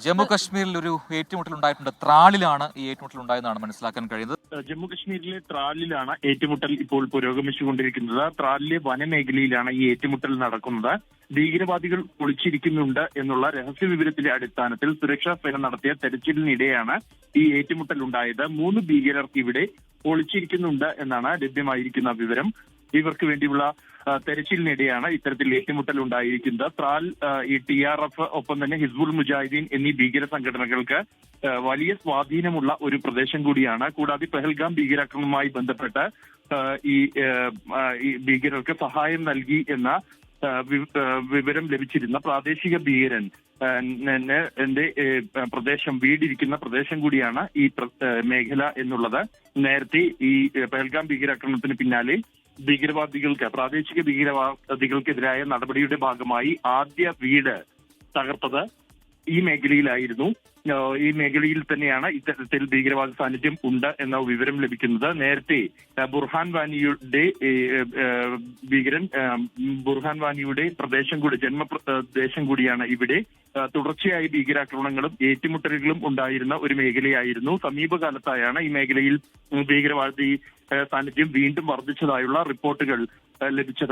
ജമ്മു കശ്മീരിൽ ഒരു ഏറ്റുമുട്ടൽ ഉണ്ടായിട്ടുണ്ട്. ത്രാലിലാണ് ഈ ഏറ്റുമുട്ടൽ ഉണ്ടായതെന്നാണ് മനസ്സിലാക്കാൻ കഴിയുന്നത്. ജമ്മു കശ്മീരിലെ ത്രാലിലാണ് ഏറ്റുമുട്ടൽ ഇപ്പോൾ പുരോഗമിച്ചുകൊണ്ടിരിക്കുന്നത്. ത്രാലിലെ വനമേഖലയിലാണ് ഈ ഏറ്റുമുട്ടൽ നടക്കുന്നത്. ഭീകരവാദികൾ ഒളിച്ചിരിക്കുന്നുണ്ട് എന്നുള്ള രഹസ്യ വിവരത്തിന്റെ അടിസ്ഥാനത്തിൽ സുരക്ഷാ സേന നടത്തിയ തെരച്ചിലിനിടെയാണ് ഈ ഏറ്റുമുട്ടൽ ഉണ്ടായത്. 3 ഭീകരർ ഇവിടെ ഒളിച്ചിരിക്കുന്നുണ്ട് എന്നാണ് ലഭ്യമായിരിക്കുന്ന വിവരം. ഇവർക്ക് വേണ്ടിയുള്ള തെരച്ചിലിനിടെയാണ് ഇത്തരത്തിൽ ഏറ്റുമുട്ടൽ ഉണ്ടായിരിക്കുന്നത്. ത്രാൽ, ഈ TRF ഒപ്പം തന്നെ ഹിസ്ബുൾ മുജാഹിദീൻ എന്നീ ഭീകര സംഘടനകൾക്ക് വലിയ സ്വാധീനമുള്ള ഒരു പ്രദേശം കൂടിയാണ്. കൂടാതെ പെഹൽഗാം ഭീകരാക്രമണവുമായി ബന്ധപ്പെട്ട് ഈ ഭീകരർക്ക് സഹായം നൽകി എന്ന വിവരം ലഭിച്ചിരുന്ന പ്രാദേശിക ഭീകരൻ പ്രദേശം വീടിരിക്കുന്ന പ്രദേശം കൂടിയാണ് ഈ മേഖല എന്നുള്ളത്. നേരത്തെ ഈ പെഹൽഗാം ഭീകരാക്രമണത്തിന് പിന്നാലെ പ്രാദേശിക ഭീകരവാദികൾക്കെതിരായ നടപടിയുടെ ഭാഗമായി ആദ്യ വീട് തകർത്തത് ഈ മേഖലയിലായിരുന്നു. ഈ മേഖലയിൽ തന്നെയാണ് ഇത്തരത്തിൽ ഭീകരവാദ സാന്നിധ്യം ഉണ്ട് എന്ന വിവരം ലഭിക്കുന്നത്. നേരത്തെ ബുർഹാൻ വാനിയുടെ ജന്മപ്രദേശം കൂടിയാണ് ഇവിടെ. തുടർച്ചയായി ഭീകരാക്രമണങ്ങളും ഏറ്റുമുട്ടലുകളും ഉണ്ടായിരുന്ന ഒരു മേഖലയായിരുന്നു. സമീപകാലത്തായാണ് ഈ മേഖലയിൽ ഭീകരവാദി സാന്നിധ്യം വീണ്ടും വർദ്ധിച്ചതായുള്ള റിപ്പോർട്ടുകൾ ലഭിച്ചത്.